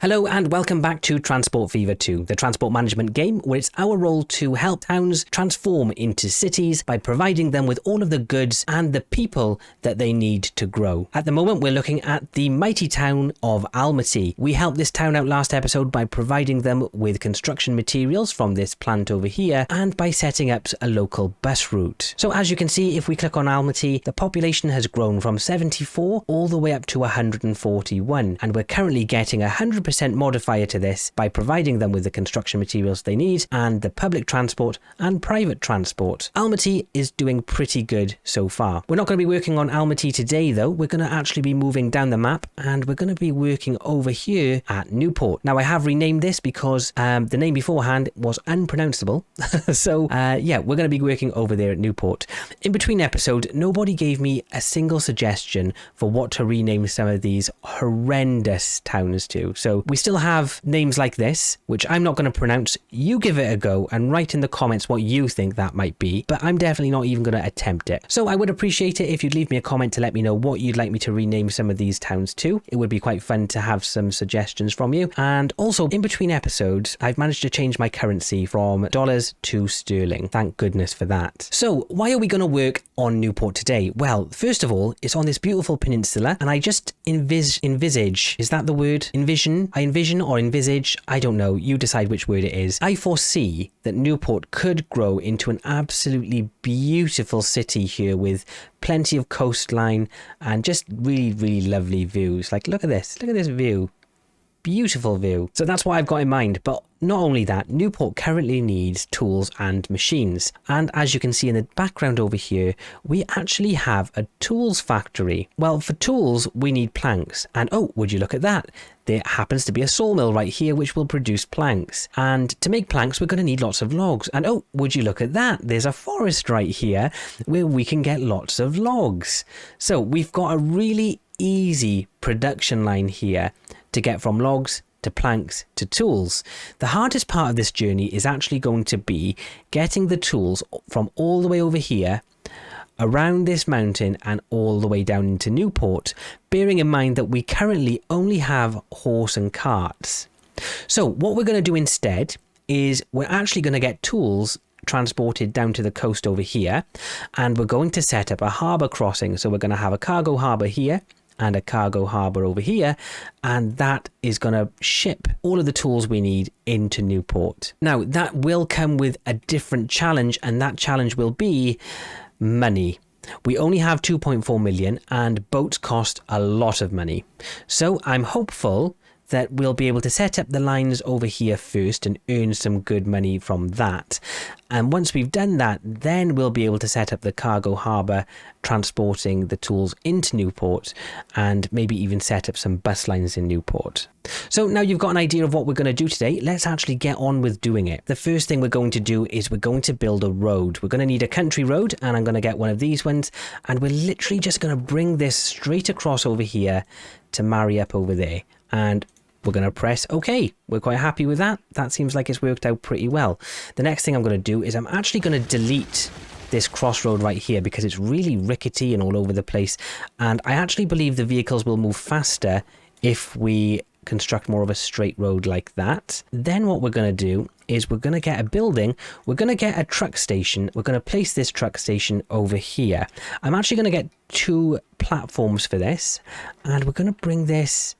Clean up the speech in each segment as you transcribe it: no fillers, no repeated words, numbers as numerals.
Hello and welcome back to Transport Fever 2, the transport management game where it's our role to help towns transform into cities by providing them with all of the goods and the people that they need to grow. At the moment, we're looking at the mighty town of Almaty. We helped this town out last episode by providing them with construction materials from this plant over here and by setting up a local bus route. So as you can see, if we click on Almaty, the population has grown from 74 all the way up to 141, and we're currently getting 100% modifier to this by providing them with the construction materials they need and the public transport and private transport. Almaty is doing pretty good so far. We're not going to be working on Almaty today though. We're going to actually be moving down the map and we're going to be working over here at Newport. Now I have renamed this because the name beforehand was unpronounceable. So yeah, we're going to be working over there at Newport. In between episodes, nobody gave me a single suggestion for what to rename some of these horrendous towns to. So we still have names like this, which I'm not going to pronounce. You give it a go and write in the comments what you think that might be, but I'm definitely not even going to attempt it. So I would appreciate it if you'd leave me a comment to let me know what you'd like me to rename some of these towns to. It would be quite fun to have some suggestions from you. And also, in between episodes, I've managed to change my currency from dollars to sterling. Thank goodness for that. So why are we going to work on Newport today? Well, first of all, it's on this beautiful peninsula, and I just envisage, is that the word? I envision or envisage, I don't know, you decide which word it is. I foresee that Newport could grow into an absolutely beautiful city here with plenty of coastline and just really, really lovely views. Like, look at this view. Beautiful view. So that's what I've got in mind. But not only that, Newport currently needs tools and machines. And as you can see in the background over here, we actually have a tools factory. Well, for tools, we need planks. And oh, would you look at that? There happens to be a sawmill right here which will produce planks. And to make planks, we're going to need lots of logs. And oh, would you look at that? There's a forest right here where we can get lots of logs. So we've got a really easy production line here to get from logs to planks to tools. The hardest part of this journey is actually going to be getting the tools from all the way over here around this mountain and all the way down into Newport, bearing in mind that we currently only have horse and carts. So what we're going to do instead is we're actually going to get tools transported down to the coast over here, and we're going to set up a harbour crossing. So we're going to have a cargo harbour here and a cargo harbour over here, and that is going to ship all of the tools we need into Newport. Now that will come with a different challenge, and that challenge will be money. We only have 2.4 million and boats cost a lot of money. So I'm hopeful that we'll be able to set up the lines over here first and earn some good money from that. And once we've done that, then we'll be able to set up the cargo harbour transporting the tools into Newport and maybe even set up some bus lines in Newport. So now you've got an idea of what we're going to do today, let's actually get on with doing it. The first thing we're going to do is we're going to build a road. We're going to need a country road, and I'm going to get one of these ones, and we're literally just going to bring this straight across over here to marry up over there. And we're going to press OK. We're quite happy with that. That seems like it's worked out pretty well. The next thing I'm going to do is I'm actually going to delete this crossroad right here because it's really rickety and all over the place. And I actually believe the vehicles will move faster if we construct more of a straight road like that. Then what we're going to do is we're going to get a building. We're going to get a truck station. We're going to place this truck station over here. I'm actually going to get 2 platforms for this, and we're going to bring this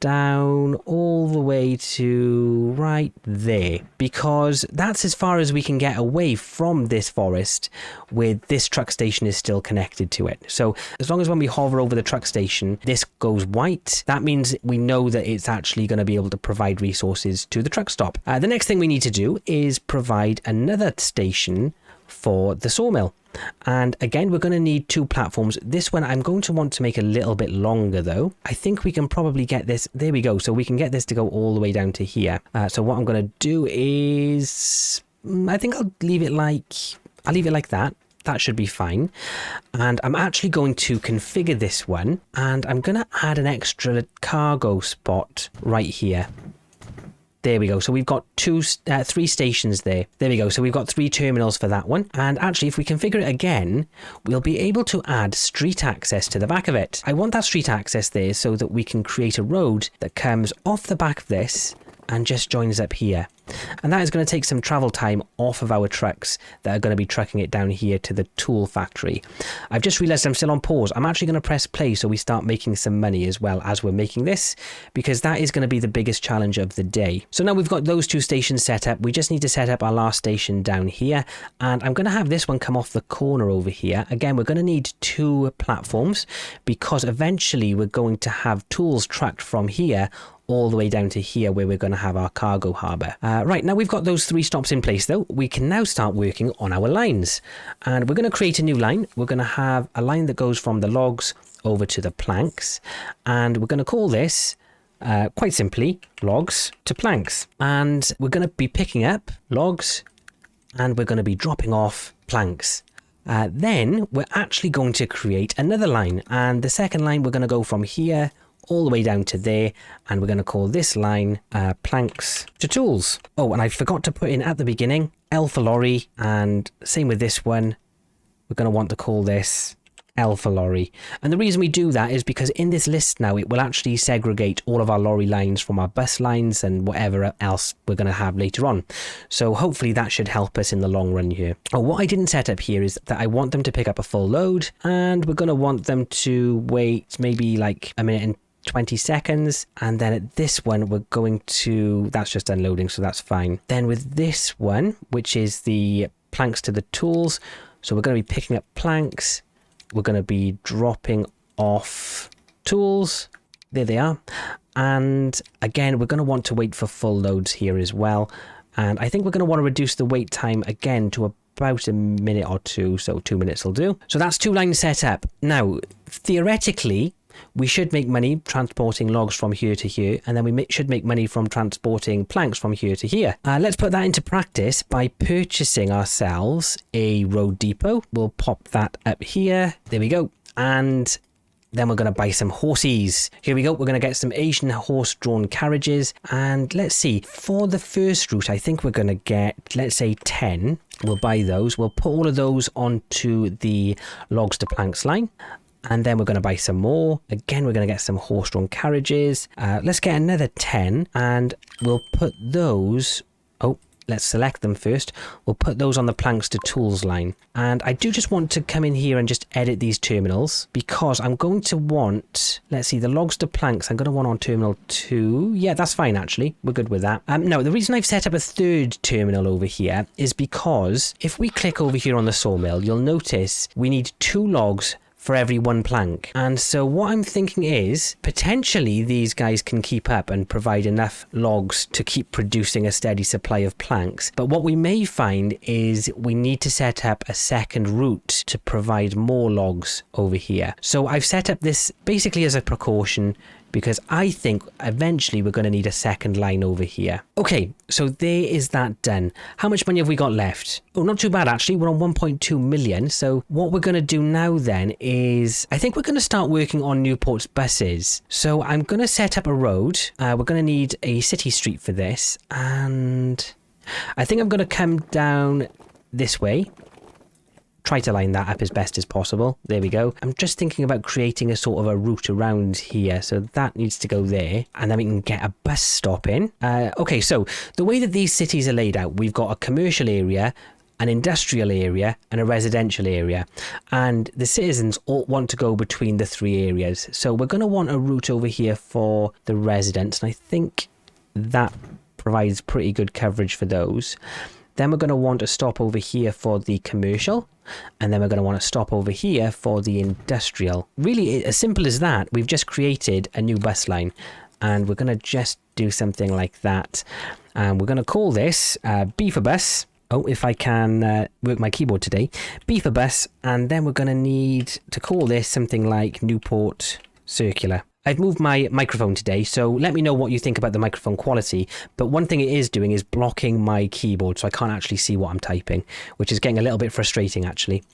down all the way to right there, because that's as far as we can get away from this forest with this truck station is still connected to it. So as long as when we hover over the truck station this goes white, that means we know that it's actually going to be able to provide resources to the truck stop. The next thing we need to do is provide another station for the sawmill. And again, we're going to need 2 platforms. This one I'm going to want to make a little bit longer though. I think we can probably get this, there we go, so we can get this to go all the way down to here. So what I'm going to do is, I think I'll leave it like that. That should be fine. And I'm actually going to configure this one, and I'm going to add an extra cargo spot right here. There we go. So we've got three stations there. There we go. So we've got 3 terminals for that one. And actually, if we configure it again, we'll be able to add street access to the back of it. I want that street access there so that we can create a road that comes off the back of this and just joins up here. And that is going to take some travel time off of our trucks that are going to be trucking it down here to the tool factory. I've just realized I'm still on pause. I'm actually going to press play so we start making some money as well as we're making this, because that is going to be the biggest challenge of the day. So now we've got those 2 stations set up. We just need to set up our last station down here, and I'm going to have this one come off the corner over here. Again, we're going to need 2 platforms because eventually we're going to have tools trucked from here all the way down to here where we're going to have our cargo harbour. Right, now we've got those 3 stops in place though, we can now start working on our lines. And we're going to create a new line. We're going to have a line that goes from the logs over to the planks. And we're going to call this, quite simply, logs to planks. And we're going to be picking up logs and we're going to be dropping off planks. Then we're actually going to create another line. And the second line, we're going to go from here all the way down to there, and we're going to call this line planks to tools. Oh, and I forgot to put in at the beginning L for lorry, and same with this one, we're going to want to call this L for lorry. And the reason we do that is because in this list now it will actually segregate all of our lorry lines from our bus lines and whatever else we're going to have later on. So hopefully that should help us in the long run here. Oh, what I didn't set up here is that I want them to pick up a full load, and we're going to want them to wait maybe like a minute and 20 seconds, and then at this one we're going to, that's just unloading, so that's fine. Then with this one, which is the planks to the tools, so we're going to be picking up planks, we're going to be dropping off tools, there they are, and again we're going to want to wait for full loads here as well, and I think we're going to want to reduce the wait time again to about a minute or 2, so 2 minutes will do. So that's 2 lines set up. Now theoretically we should make money transporting logs from here to here, and then we should make money from transporting planks from here to here. Let's put that into practice by purchasing ourselves a road depot. We'll pop that up here. There we go. And then we're going to buy some horses. Here we go. We're going to get some Asian horse-drawn carriages. And let's see. For the first route, I think we're going to get, let's say 10. We'll buy those. We'll put all of those onto the logs to planks line. And then we're going to buy some more. Again, we're going to get some horse-drawn carriages. Let's get another 10 and we'll put those... Oh, let's select them first. We'll put those on the planks to tools line. And I do just want to come in here and just edit these terminals because I'm going to want... Let's see, the logs to planks, I'm going to want on terminal 2. Yeah, that's fine, actually. We're good with that. No, the reason I've set up a third terminal over here is because if we click over here on the sawmill, you'll notice we need 2 logs for every 1 plank. And so what I'm thinking is potentially these guys can keep up and provide enough logs to keep producing a steady supply of planks. But what we may find is we need to set up a second route to provide more logs over here. So I've set up this basically as a precaution because I think eventually we're going to need a second line over here. Okay, so there is that done. How much money have we got left? Oh, not too bad actually. We're on 1.2 million. So what we're going to do now then is, I think we're going to start working on Newport's buses. So I'm going to set up a road. We're going to need a city street for this. And I think I'm going to come down this way. Try to line that up as best as possible. There we go. I'm just thinking about creating a sort of a route around here. So that needs to go there. And then we can get a bus stop in. Okay, so the way that these cities are laid out, we've got a commercial area, an industrial area, and a residential area. And the citizens all want to go between the 3 areas. So we're going to want a route over here for the residents. And I think that provides pretty good coverage for those. Then we're going to want a stop over here for the commercial. And then we're going to want to stop over here for the industrial. Really, as simple as that, we've just created a new bus line. And we're going to just do something like that. And we're going to call this B for bus. Oh, if I can work my keyboard today. B for bus. And then we're going to need to call this something like Newport Circular. I've moved my microphone today, so let me know what you think about the microphone quality. But one thing it is doing is blocking my keyboard, so I can't actually see what I'm typing, which is getting a little bit frustrating, actually.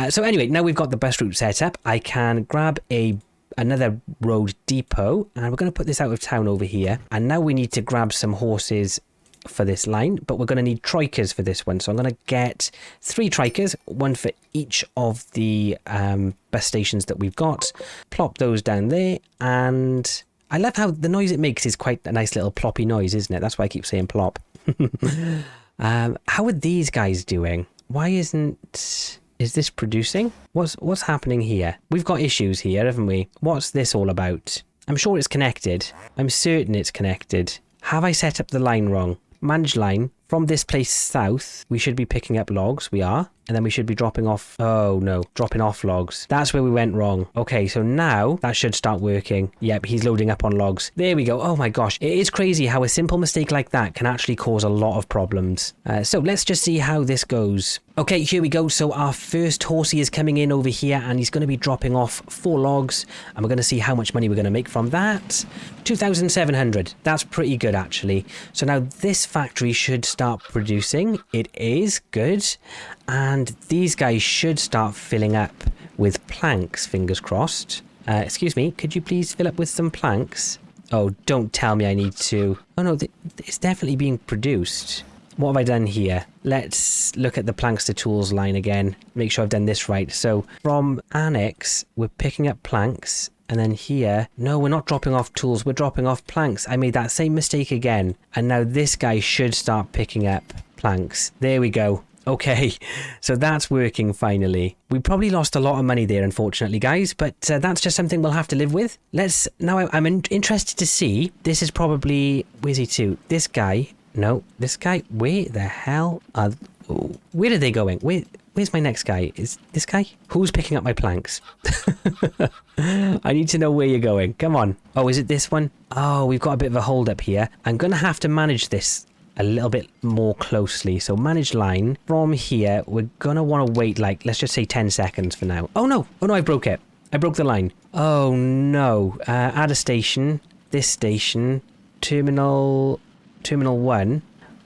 So anyway, now we've got the bus route set up, I can grab a another road depot, and we're going to put this out of town over here. And now we need to grab some horses for this line, but we're going to need trikers for this one. So I'm going to get 3 trikers, one for each of the bus stations that we've got. Plop those down there, and I love how the noise it makes is quite a nice little ploppy noise, isn't it? That's why I keep saying plop. How are these guys doing? Why isn't... Is this producing? What's happening here? We've got issues here, haven't we? What's this all about? I'm sure it's connected. I'm certain it's connected. Have I set up the line wrong? Manage line. From this place south, we should be picking up logs. We are. And then we should be dropping off... Oh, no. Dropping off logs. That's where we went wrong. Okay, so now that should start working. Yep, he's loading up on logs. There we go. Oh my gosh. It is crazy how a simple mistake like that can actually cause a lot of problems. So let's just see how this goes. Okay, here we go. So our first horsey is coming in over here, and he's going to be dropping off 4 logs. And we're going to see how much money we're going to make from that. 2,700. That's pretty good, actually. So now this factory should start producing. It is good. And these guys should start filling up with planks, fingers crossed. Excuse me, could you please fill up with some planks? Oh, don't tell me I need to... Oh no, it's definitely being produced. What have I done here? Let's look at the planks to tools line again. Make sure I've done this right. So from annex, we're picking up planks. And then here, no, we're not dropping off tools. We're dropping off planks. I made that same mistake again. And now this guy should start picking up planks. There we go. Okay, so that's working finally. We probably lost a lot of money there, unfortunately, guys, but that's just something we'll have to live with. I'm interested to see. This is probably, where's he to? This guy, no, this guy, where the hell are, where are they going? Where's my next guy? Is this guy? Who's picking up my planks? I need to know where you're going. Come on. Oh, is it this one? Oh, we've got a bit of a hold up here. I'm going to have to manage this a little bit more closely. So manage line. From here, we're going to want to wait like, let's just say 10 seconds for now. Oh no, I broke it. I broke the line. Oh no. Add a station. This station. Terminal 1.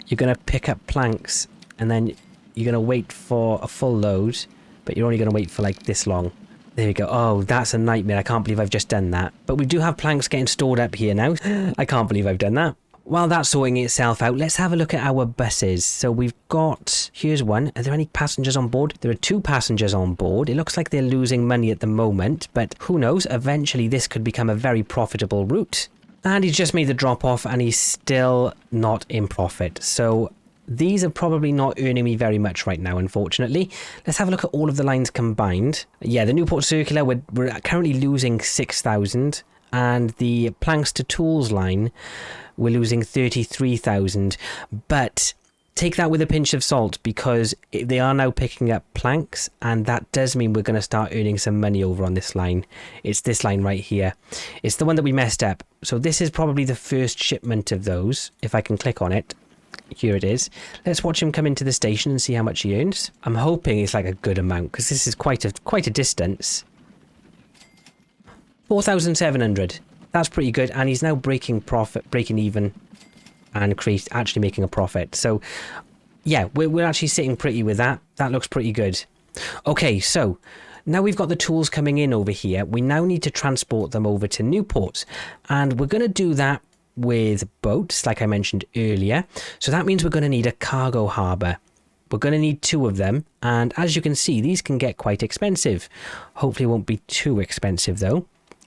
You're going to pick up planks and then you're going to wait for a full load, but you're only going to wait for like this long. There we go. Oh, that's a nightmare. I can't believe I've just done that. But we do have planks getting stored up here now. I can't believe I've done that. While that's sorting itself out, let's have a look at our buses. So we've got... Here's one. Are there any passengers on board? There are 2 passengers on board. It looks like they're losing money at the moment, but who knows? Eventually this could become a very profitable route. And he's just made the drop off and he's still not in profit. So these are probably not earning me very much right now, unfortunately. Let's have a look at all of the lines combined. Yeah, the Newport Circular, we're currently losing 6,000. And the planks to tools line, we're losing 33,000. But take that with a pinch of salt, because they are now picking up planks, and that does mean we're going to start earning some money over on this line. It's this line right here. It's the one that we messed up. So this is probably the first shipment of those. If I can click on it. Here it is. Let's watch him come into the station and see how much he earns. I'm hoping it's like a good amount, because this is quite a distance. 4,700. That's pretty good, and he's now breaking even, and actually making a profit. So, yeah, we're actually sitting pretty with that. That looks pretty good. Okay, so now we've got the tools coming in over here. We now need to transport them over to Newport, and we're going to do that with boats, like I mentioned earlier. So that means we're going to need a cargo harbour. We're going to need 2 of them, and as you can see, these can get quite expensive. Hopefully it won't be too expensive though.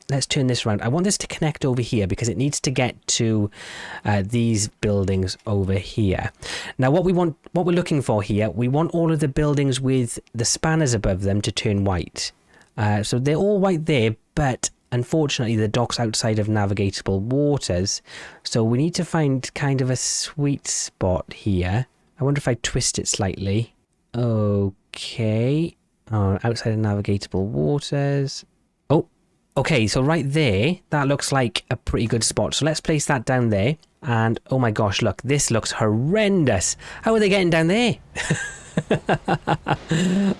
Let's turn this around. I want this to connect over here because it needs to get to these buildings over here. Now what we're looking for here, we want all of the buildings with the spanners above them to turn white. So they're all white there, but unfortunately the dock's outside of navigable waters. So we need to find kind of a sweet spot here. I wonder if I twist it slightly. Okay. Outside of navigable waters. Okay, so right there, that looks like a pretty good spot. So let's place that down there. And oh my gosh, look, this looks horrendous. How are they getting down there?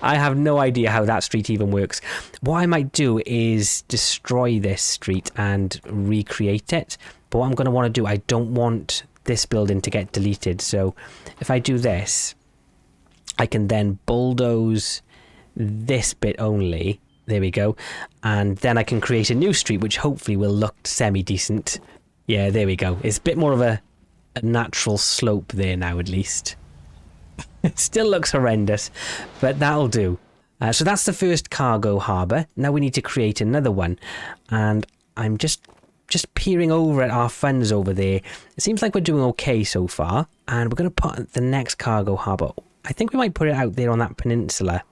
I have no idea how that street even works. What I might do is destroy this street and recreate it. But what I'm going to want to do, I don't want this building to get deleted. So if I do this, I can then bulldoze this bit only. There we go. And then I can create a new street, which hopefully will look semi-decent. Yeah, there we go. It's a bit more of a natural slope there now, at least. It still looks horrendous, but that'll do. So that's the first cargo harbour. Now we need to create another one. And I'm just peering over at our funds over there. It seems like we're doing okay so far. And we're going to put the next cargo harbour. I think we might put it out there on that peninsula.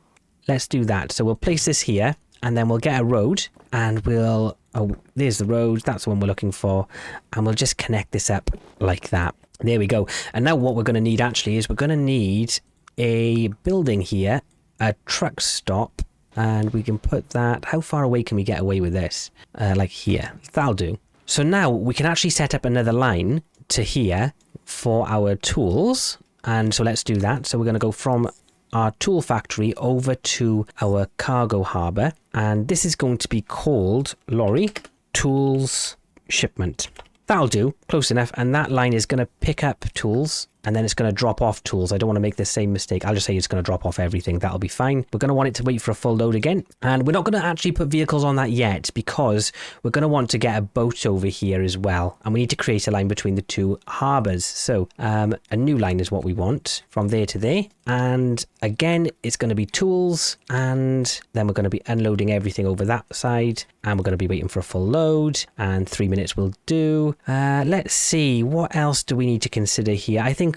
Let's do that. So we'll place this here, and then we'll get a road, and we'll... Oh, there's the road. That's the one we're looking for. And we'll just connect this up like that. There we go. And now what we're going to need actually is we're going to need a building here, a truck stop, and we can put that... How far away can we get away with this? Like here. That'll do. So now we can actually set up another line to here for our tools. And so let's do that. So we're going to go from our tool factory over to our cargo harbour. And this is going to be called lorry tools shipment. That'll do. Close enough. And that line is going to pick up tools, and then it's going to drop off tools. I don't want to make the same mistake. I'll just say it's going to drop off everything. That'll be fine. We're going to want it to wait for a full load again. And we're not going to actually put vehicles on that yet, because we're going to want to get a boat over here as well. And we need to create a line between the two harbours. So a new line is what we want from there to there. And again, it's going to be tools. And then we're going to be unloading everything over that side. And we're going to be waiting for a full load. And 3 minutes will do. Let's see. What else do we need to consider here? I think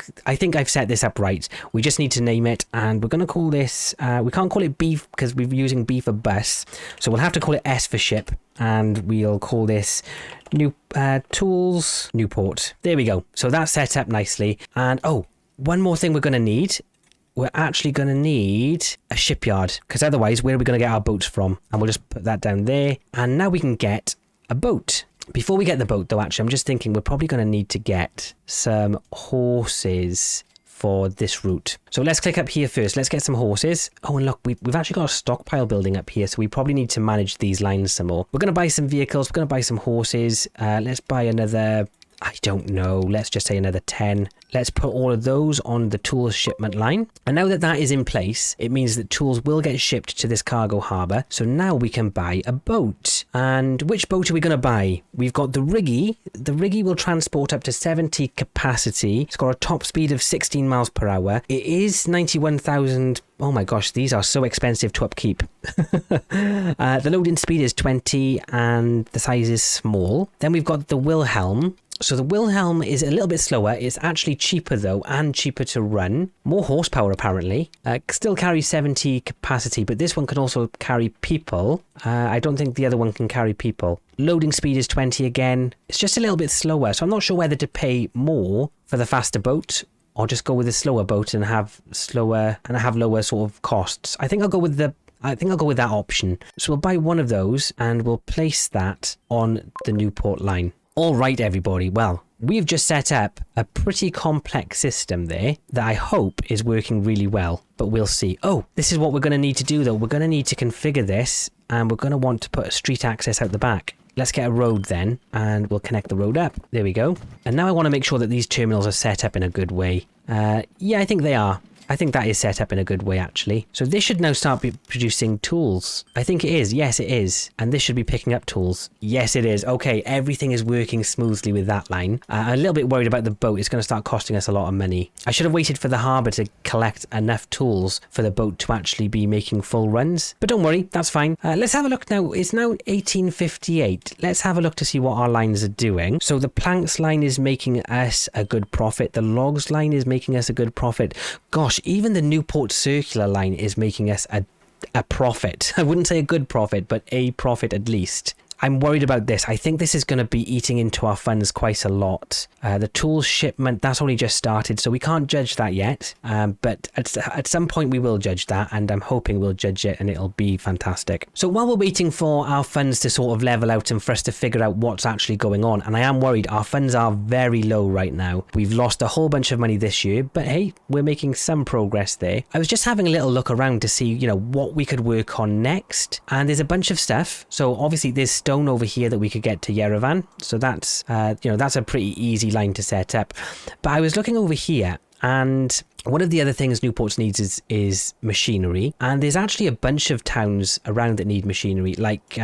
I've set this up right. We just need to name it, and we're going to call this, we can't call it B because we're using B for bus, so we'll have to call it S for ship, and we'll call this new tools Newport. There we go. So that's set up nicely. And oh, one more thing we're going to need. We're actually going to need a shipyard, because otherwise where are we going to get our boats from? And we'll just put that down there, and now we can get a boat. Before we get the boat, though, actually, I'm just thinking we're probably going to need to get some horses for this route. So let's click up here first. Let's get some horses. Oh, and look, we've actually got a stockpile building up here, so we probably need to manage these lines some more. We're going to buy some vehicles. We're going to buy some horses. Let's buy another... I don't know. Let's just say another 10. Let's put all of those on the tools shipment line. And now that that is in place, it means that tools will get shipped to this cargo harbour. So now we can buy a boat. And which boat are we going to buy? We've got the Riggy. The Riggy will transport up to 70 capacity. It's got a top speed of 16 miles per hour. It is 91,000. Oh my gosh, these are so expensive to upkeep. The loading speed is 20 and the size is small. Then we've got the Wilhelm. So the Wilhelm is a little bit slower. It's actually cheaper though, and cheaper to run. More horsepower apparently. Still carries 70 capacity, but this one can also carry people. I don't think the other one can carry people. Loading speed is 20 again. It's just a little bit slower, so I'm not sure whether to pay more for the faster boat or just go with a slower boat and have lower sort of costs. I think I'll go with that option. So we'll buy one of those and we'll place that on the Newport line. All right, everybody. Well, we've just set up a pretty complex system there that I hope is working really well, but we'll see. Oh, this is what we're going to need to do though. We're going to need to configure this, and we're going to want to put a street access out the back. Let's get a road then, and we'll connect the road up. There we go. And now I want to make sure that these terminals are set up in a good way. Yeah, I think they are. I think that is set up in a good way, actually. So this should now start producing tools. I think it is. Yes, it is. And this should be picking up tools. Yes, it is. Okay, everything is working smoothly with that line. I'm a little bit worried about the boat. It's going to start costing us a lot of money. I should have waited for the harbour to collect enough tools for the boat to actually be making full runs. But don't worry, that's fine. Let's have a look now. It's now 1858. Let's have a look to see what our lines are doing. So the planks line is making us a good profit. The logs line is making us a good profit. Gosh, even the Newport circular line is making us a profit. I wouldn't say a good profit, but a profit at least. I'm worried about this. I think this is going to be eating into our funds quite a lot. The tools shipment, that's only just started, so we can't judge that yet. But at some point we will judge that, and I'm hoping we'll judge it and it'll be fantastic. So while we're waiting for our funds to sort of level out and for us to figure out what's actually going on, and I am worried, our funds are very low right now. We've lost a whole bunch of money this year, but hey, we're making some progress there. I was just having a little look around to see, what we could work on next. And there's a bunch of stuff. So obviously there's stone over here that we could get to Yerevan. So that's, that's a pretty easy line to set up. But I was looking over here And one of the other things Newport needs is machinery. And there's actually a bunch of towns around that need machinery, like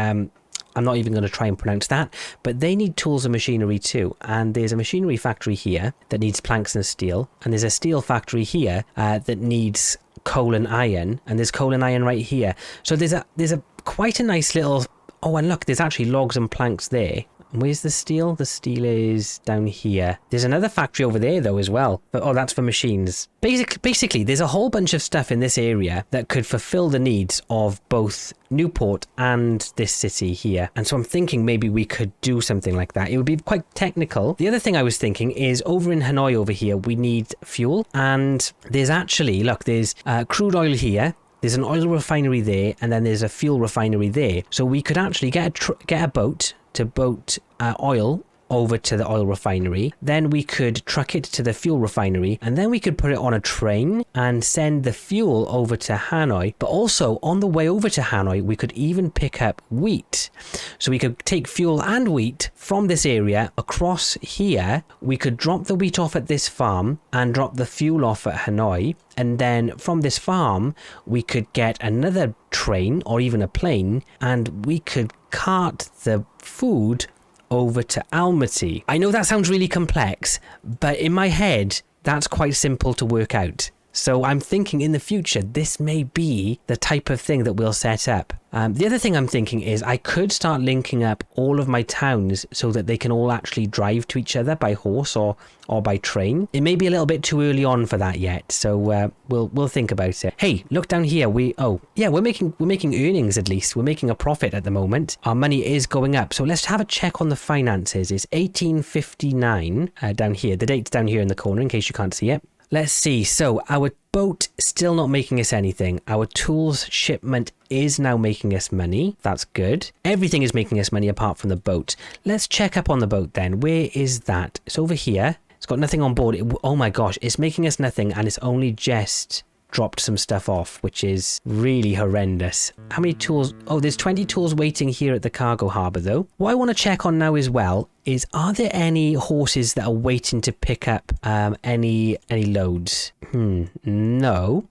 I'm not even going to try and pronounce that, but they need tools and machinery too. And there's a machinery factory here that needs planks and steel. And there's a steel factory here that needs coal and iron. And there's coal and iron right here. So there's a quite a nice little... Oh, and look, there's actually logs and planks there. Where's the steel? The steel is down here. There's another factory over there though as well. But, oh, that's for machines. Basically, there's a whole bunch of stuff in this area that could fulfill the needs of both Newport and this city here. And so I'm thinking maybe we could do something like that. It would be quite technical. The other thing I was thinking is over in Hanoi over here, we need fuel. And there's actually, look, there's crude oil here. There's an oil refinery there, and then there's a fuel refinery there. So we could actually get a boat to boat oil over to the oil refinery. Then we could truck it to the fuel refinery, and then we could put it on a train and send the fuel over to Hanoi. But also on the way over to Hanoi, we could even pick up wheat. So we could take fuel and wheat from this area across here. We could drop the wheat off at this farm and drop the fuel off at Hanoi. And then from this farm, we could get another train or even a plane, and we could cart the food over to Almaty. I know that sounds really complex, but in my head, that's quite simple to work out. So I'm thinking in the future, this may be the type of thing that we'll set up. The other thing I'm thinking is I could start linking up all of my towns so that they can all actually drive to each other by horse or by train. It may be a little bit too early on for that yet, so we'll think about it. Hey, look down here. We're making earnings at least. We're making a profit at the moment. Our money is going up. So let's have a check on the finances. It's 1859 down here. The date's down here in the corner in case you can't see it. Let's see. So our boat still not making us anything. Our tools shipment is now making us money. That's good. Everything is making us money apart from the boat. Let's check up on the boat then. Where is that? It's over here. It's got nothing on board. Oh my gosh, it's making us nothing, and it's only just dropped some stuff off, which is really horrendous. How many tools? Oh, there's 20 tools waiting here at the cargo harbour though. What I want to check on now as well is, are there any horses that are waiting to pick up any loads? No.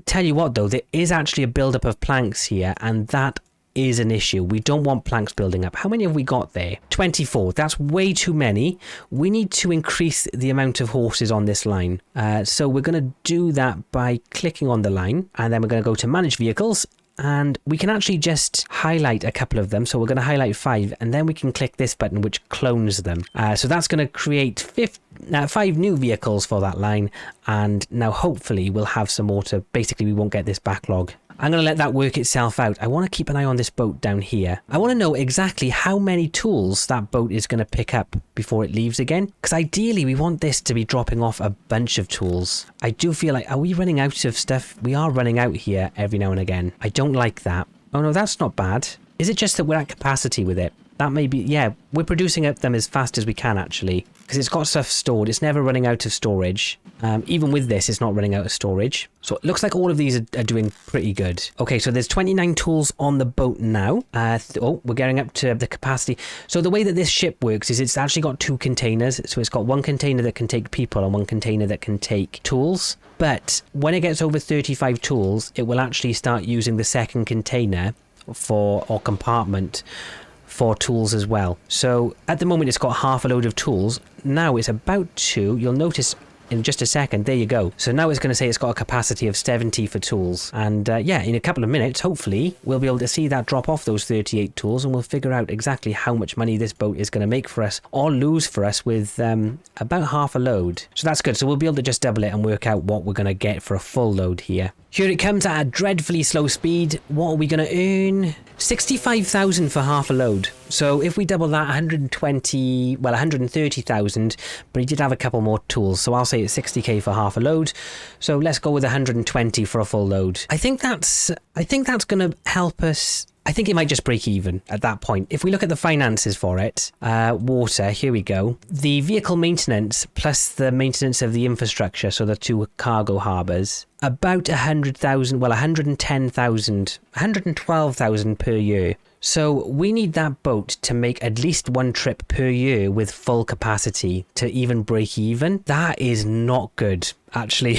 Tell you what though, there is actually a build-up of planks here, and that is an issue. We don't want planks building up. How many have we got there? 24. That's way too many. We need to increase the amount of horses on this line. So we're going to do that by clicking on the line, and then we're going to go to manage vehicles, and we can actually just highlight a couple of them. So we're going to highlight 5, and then we can click this button which clones them. So that's going to create 5 new vehicles for that line, and now hopefully we'll have some more to... Basically we won't get this backlog. I'm going to let that work itself out. I want to keep an eye on this boat down here. I want to know exactly how many tools that boat is going to pick up before it leaves again. Because ideally, we want this to be dropping off a bunch of tools. I do feel like, are we running out of stuff? We are running out here every now and again. I don't like that. Oh no, that's not bad. Is it just that we're at capacity with it? That may be, yeah, we're producing them as fast as we can actually. Because it's got stuff stored. It's never running out of storage. Even with this, it's not running out of storage. So it looks like all of these are doing pretty good. Okay, so there's 29 tools on the boat now. We're getting up to the capacity. So the way that this ship works is it's actually got 2 containers. So it's got one container that can take people and one container that can take tools. But when it gets over 35 tools, it will actually start using the second container or compartment for tools as well. So at the moment it's got half a load of tools. Now it's about to, you'll notice in just a second, there you go. So now it's going to say it's got a capacity of 70 for tools. And yeah, in a couple of minutes, hopefully, we'll be able to see that drop off those 38 tools, and we'll figure out exactly how much money this boat is going to make for us or lose for us with about half a load. So that's good. So we'll be able to just double it and work out what we're going to get for a full load here. Here it comes at a dreadfully slow speed. What are we going to earn? 65,000 for half a load. So if we double that, 130,000, but he did have a couple more tools. So I'll say it's 60k for half a load. So let's go with 120 for a full load. I think that's going to help us I think it might just break even at that point. If we look at the finances for it, water, here we go. The vehicle maintenance plus the maintenance of the infrastructure, so the 2 cargo harbours, about 100,000, well, 110,000, 112,000 per year. So we need that boat to make at least 1 trip per year with full capacity to even break even. That is not good, actually.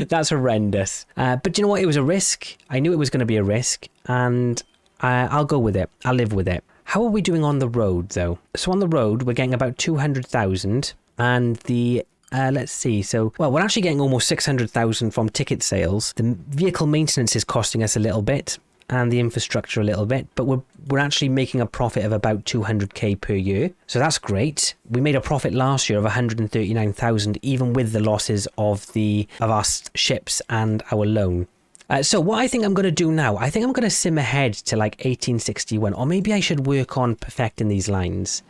That's horrendous. But you know what? It was a risk. I knew it was going to be a risk, and I'll go with it. I'll live with it. How are we doing on the road, though? So on the road, we're getting about 200,000, and the let's see. So, well, we're actually getting almost 600,000 from ticket sales. The vehicle maintenance is costing us a little bit, and the infrastructure a little bit, but we're actually making a profit of about 200k per year. So that's great. We made a profit last year of 139,000, even with the losses of our ships and our loan. So what I think I'm going to do now, I think I'm going to sim ahead to like 1861, or maybe I should work on perfecting these lines.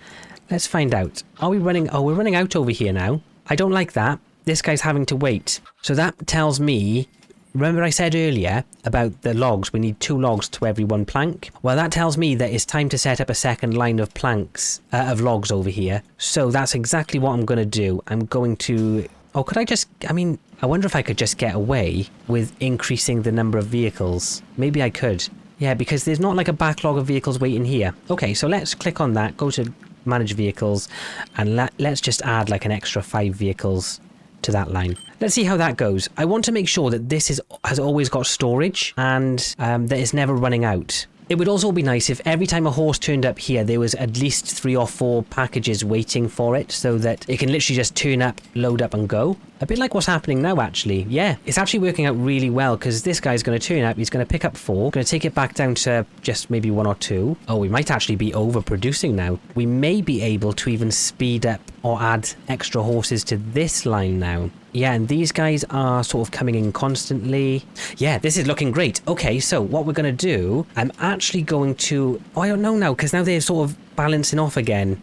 Let's find out. Are we running? Oh, we're running out over here now. I don't like that. This guy's having to wait. So that tells me, remember I said earlier about the logs, we need 2 logs to every 1 plank? Well, that tells me that it's time to set up a second line of planks, of logs over here. So that's exactly what I'm going to do. I'm going to... Oh, could I just... I mean, I wonder if I could just get away with increasing the number of vehicles. Maybe I could. Yeah, because there's not like a backlog of vehicles waiting here. Okay, so let's click on that, go to manage vehicles, and let's just add like an extra 5 vehicles to that line. Let's see how that goes. I want to make sure that this has always got storage and that it's never running out. It would also be nice if every time a horse turned up here, there was at least 3 or 4 packages waiting for it, so that it can literally just turn up, load up and go. A bit like what's happening now, actually. Yeah, it's actually working out really well, because this guy's going to turn up, he's going to pick up 4, going to take it back down to just maybe 1 or 2. Oh, we might actually be overproducing now. We may be able to even speed up or add extra horses to this line now. Yeah, and these guys are sort of coming in constantly. Yeah, this is looking great. Okay, so what we're going to do, I'm actually going to... Oh, I don't know now, because now they're sort of balancing off again.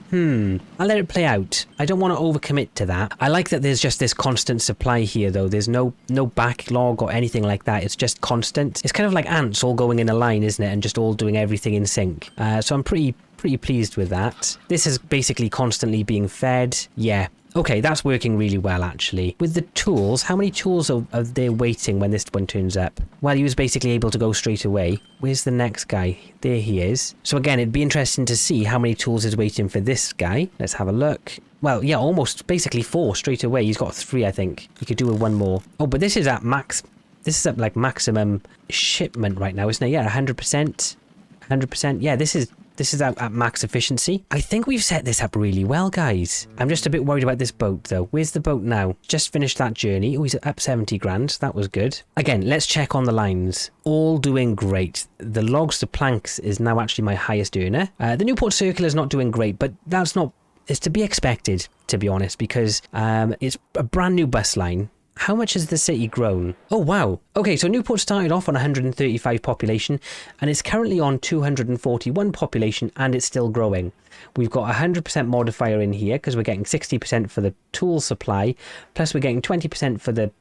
I'll let it play out. I don't want to overcommit to that. I like that there's just this constant supply here, though. There's no backlog or anything like that. It's just constant. It's kind of like ants all going in a line, isn't it? And just all doing everything in sync. So I'm pretty pleased with that. This is basically constantly being fed. Yeah. Okay, that's working really well, actually. With the tools, how many tools are there waiting when this one turns up? Well, he was basically able to go straight away. Where's the next guy? There he is. So again, it'd be interesting to see how many tools is waiting for this guy. Let's have a look. Well, yeah, almost basically 4 straight away. He's got 3, I think. He could do with 1 more. Oh, but this is at max. This is at like maximum shipment right now, isn't it? Yeah, 100%. 100%. Yeah, this is at max efficiency. I think we've set this up really well, guys. I'm just a bit worried about this boat, though. Where's the boat now? Just finished that journey. Oh, he's up 70 grand. That was good. Again, let's check on the lines. All doing great. The logs to planks is now actually my highest earner. The Newport Circular is not doing great, but it's to be expected, to be honest, because it's a brand new bus line. How much has the city grown? Oh, wow. Okay, so Newport started off on 135 population, and it's currently on 241 population, and it's still growing. We've got 100% modifier in here, because we're getting 60% for the tool supply, plus we're getting 20% for the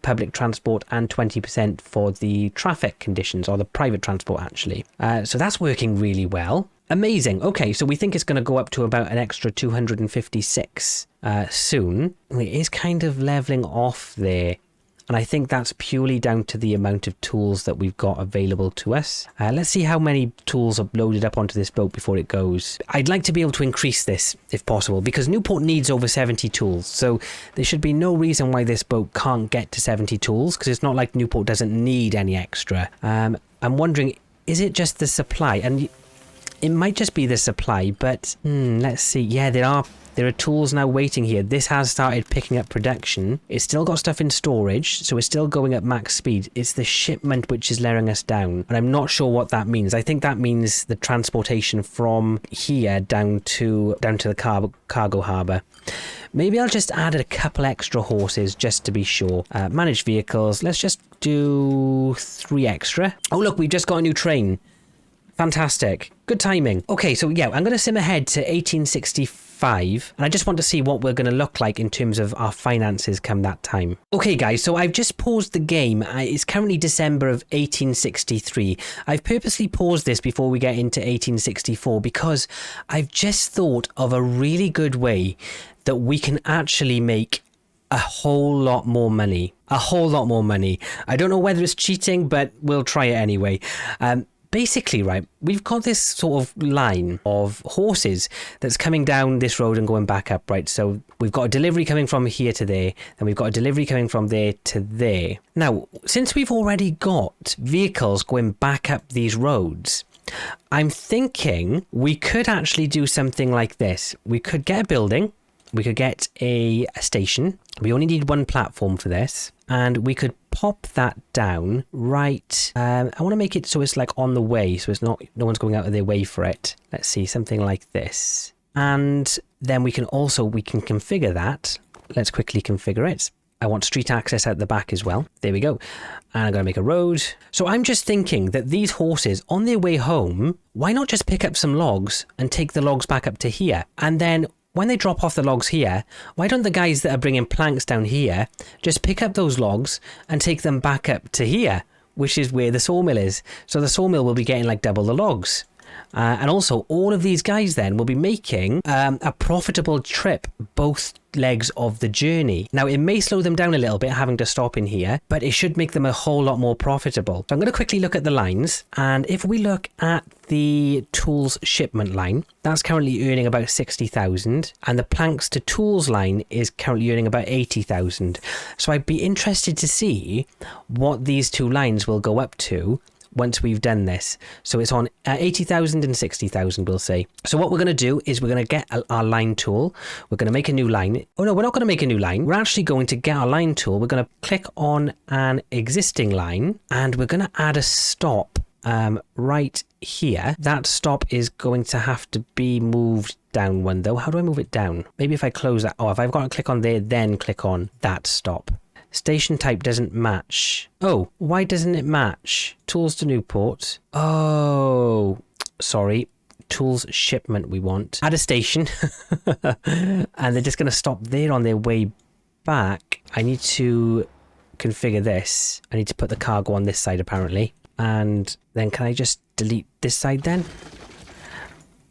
public transport, and 20% for the traffic conditions, or the private transport, actually. So that's working really well. Amazing. Okay, so we think it's going to go up to about an extra 256 soon. It is kind of leveling off there. And I think that's purely down to the amount of tools that we've got available to us. Let's see how many tools are loaded up onto this boat before it goes. I'd like to be able to increase this if possible, because Newport needs over 70 tools. So there should be no reason why this boat can't get to 70 tools, because it's not like Newport doesn't need any extra. I'm wondering, is it just the supply? And it might just be the supply, but let's see. Yeah, there are tools now waiting here. This has started picking up production. It's still got stuff in storage, so it's still going at max speed. It's the shipment which is letting us down, and I'm not sure what that means. I think that means the transportation from here down to the cargo harbour. Maybe I'll just add a couple extra horses just to be sure. Manage vehicles. Let's just do 3 extra. Oh, look, we've just got a new train. Fantastic. Good timing. Okay, so yeah, I'm going to sim ahead to 1865, and I just want to see what we're going to look like in terms of our finances come that time. Okay, guys, so I've just paused the game. It's currently December of 1863. I've purposely paused this before we get into 1864 because I've just thought of a really good way that we can actually make a whole lot more money. A whole lot more money. I don't know whether it's cheating, but we'll try it anyway. Basically, right, we've got this sort of line of horses that's coming down this road and going back up, right? So we've got a delivery coming from here to there, and we've got a delivery coming from there to there. Now, since we've already got vehicles going back up these roads, I'm thinking we could actually do something like this. We could get a building, we could get a station. We only need one platform for this, and we could pop that down right. I want to make it so it's like on the way, so it's not, no one's going out of their way for it. Let's see, something like this. And then we can configure that. Let's quickly configure it. I want street access out the back as well. There we go. And I'm going to make a road. So I'm just thinking that these horses on their way home, why not just pick up some logs and take the logs back up to here? And then when they drop off the logs here, why don't the guys that are bringing planks down here just pick up those logs and take them back up to here, which is where the sawmill is. So the sawmill will be getting like double the logs. And also all of these guys then will be making a profitable trip both legs of the journey. Now it may slow them down a little bit having to stop in here, but it should make them a whole lot more profitable. So I'm going to quickly look at the lines, and if we look at the tools shipment line, that's currently earning about 60,000, and the planks to tools line is currently earning about 80,000. So I'd be interested to see what these two lines will go up to once we've done this. So it's on 80,000 and 60,000, we'll say. So what we're going to do is we're going to get our line tool. We're going to make a new line. Oh no, we're not going to make a new line. We're actually going to get our line tool. We're going to click on an existing line, and we're going to add a stop right here. That stop is going to have to be moved down one though. How do I move it down? Maybe if I close that. Oh, if I've got to click on there, then click on that stop. Station type doesn't match. Oh, why doesn't it match? Tools to Newport. Oh, sorry. Tools shipment we want. Add a station. And they're just going to stop there on their way back. I need to configure this. I need to put the cargo on this side apparently. And then can I just delete this side then?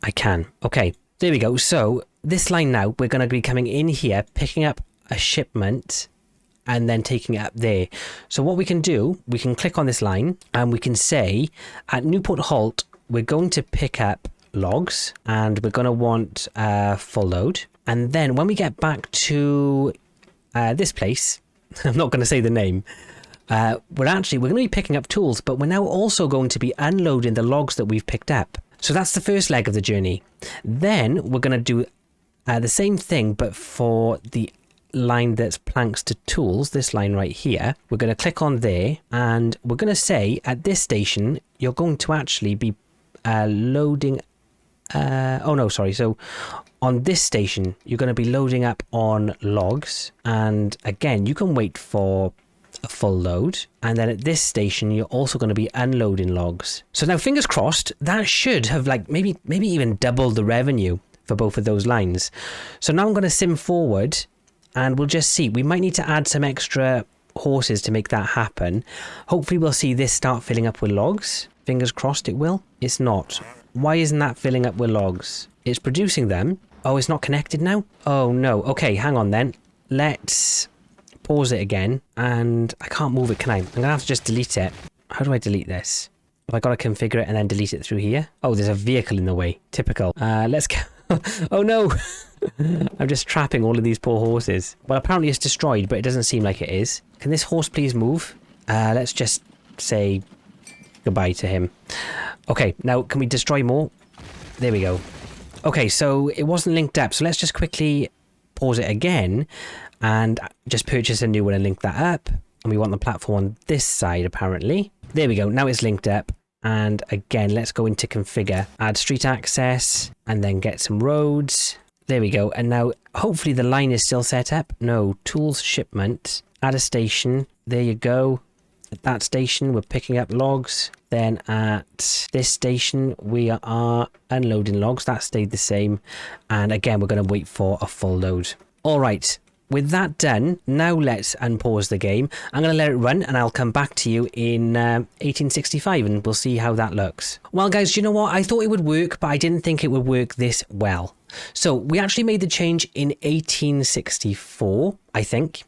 I can. Okay, there we go. So this line now, we're going to be coming in here, picking up a shipment, and then taking it up there. So what we can do, we can click on this line and we can say at Newport Halt, we're going to pick up logs and we're going to want full load. And then when we get back to this place, I'm not going to say the name, we're going to be picking up tools, but we're now also going to be unloading the logs that we've picked up. So that's the first leg of the journey. Then we're going to do the same thing, but for the line that's planks to tools, this line right here, we're going to click on there, and we're going to say at this station you're going to actually be loading so on this station you're going to be loading up on logs, and again you can wait for a full load, and then at this station you're also going to be unloading logs. So now fingers crossed, that should have like maybe even doubled the revenue for both of those lines. So now I'm going to sim forward and we'll just see. We might need to add some extra horses to make that happen. Hopefully we'll see this start filling up with logs. Fingers crossed it will. It's not. Why isn't that filling up with logs? It's producing them. Oh, it's not connected now? Oh no. Okay, hang on then. Let's pause it again. And I can't move it, can I? I'm going to have to just delete it. How do I delete this? Have I got to configure it and then delete it through here? Oh, there's a vehicle in the way. Typical. Let's go. Oh no. I'm just trapping all of these poor horses. Well, apparently it's destroyed, but it doesn't seem like it is. Can this horse please move? Let's just say goodbye to him. Okay, now can we destroy more? There we go. Okay, so it wasn't linked up, so let's just quickly pause it again and just purchase a new one and link that up. And we want the platform on this side apparently. There we go, now it's linked up. And again, let's go into configure, add street access, and then get some roads. There we go. And now hopefully the line is still set up. No, tools shipment, add a station. There you go. At that station, we're picking up logs. Then at this station, we are unloading logs. That stayed the same. And again, we're going to wait for a full load. All right. With that done, now let's unpause the game. I'm going to let it run and I'll come back to you in 1865 and we'll see how that looks. Well, guys, do you know what? I thought it would work, but I didn't think it would work this well. So we actually made the change in 1864, I think.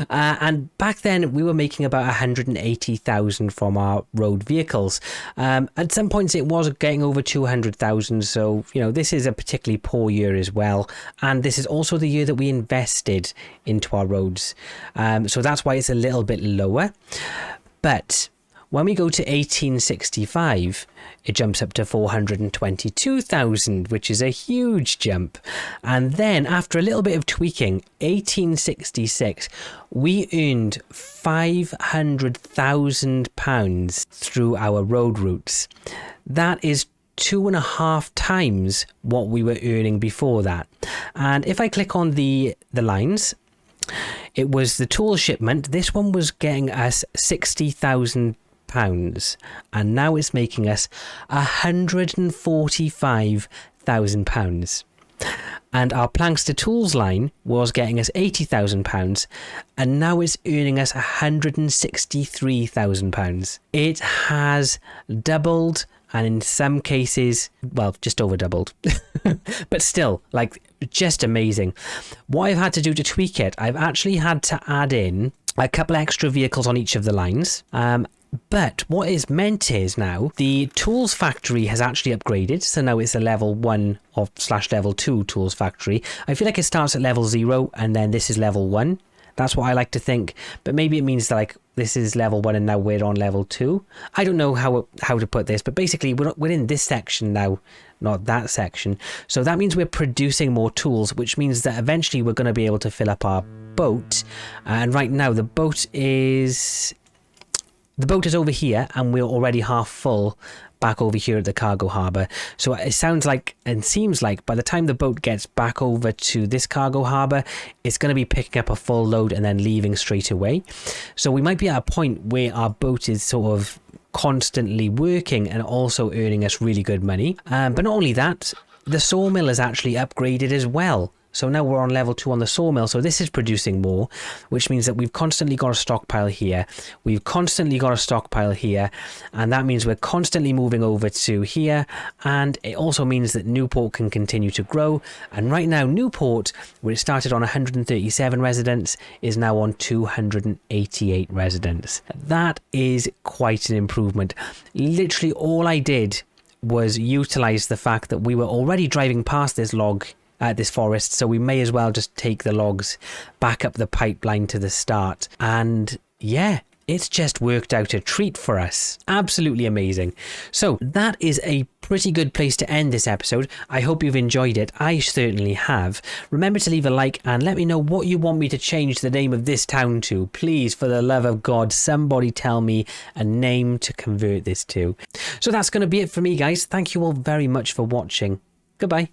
And back then we were making about 180,000 from our road vehicles. At some points it was getting over 200,000, so you know, this is a particularly poor year as well, and this is also the year that we invested into our roads, so that's why it's a little bit lower. But when we go to 1865, it jumps up to 422,000, which is a huge jump. And then after a little bit of tweaking, 1866, we earned £500,000 through our road routes. That is 2.5 times what we were earning before that. And if I click on the lines, it was the tool shipment. This one was getting us £60,000. And now it's making us £145,000. And our planks to tools line was getting us £80,000, and now it's earning us £163,000. It has doubled, and in some cases, well, just over doubled. But still, like, just amazing. What I've had to do to tweak it, I've actually had to add in a couple extra vehicles on each of the lines. But what is meant is now the tools factory has actually upgraded. So now it's a level 1 or / level 2 tools factory. I feel like it starts at level 0 and then this is level 1. That's what I like to think. But maybe it means that like this is level 1 and now we're on level 2. I don't know how to put this, but basically we're in this section now, not that section. So that means we're producing more tools, which means that eventually we're going to be able to fill up our boat. And right now the boat is over here and we're already half full back over here at the cargo harbour. So it sounds like and seems like by the time the boat gets back over to this cargo harbour, it's going to be picking up a full load and then leaving straight away. So we might be at a point where our boat is sort of constantly working and also earning us really good money. But not only that, the sawmill is actually upgraded as well. So now we're on level 2 on the sawmill. So this is producing more, which means that we've constantly got a stockpile here. We've constantly got a stockpile here. And that means we're constantly moving over to here. And it also means that Newport can continue to grow. And right now, Newport, where it started on 137 residents, is now on 288 residents. That is quite an improvement. Literally all I did was utilize the fact that we were already driving past this forest, so we may as well just take the logs back up the pipeline to the start. And yeah, it's just worked out a treat for us. Absolutely amazing. So that is a pretty good place to end this episode. I hope you've enjoyed it. I certainly have. Remember to leave a like and let me know what you want me to change the name of this town to. Please, for the love of God, somebody tell me a name to convert this to. So that's going to be it for me, guys. Thank you all very much for watching. Goodbye.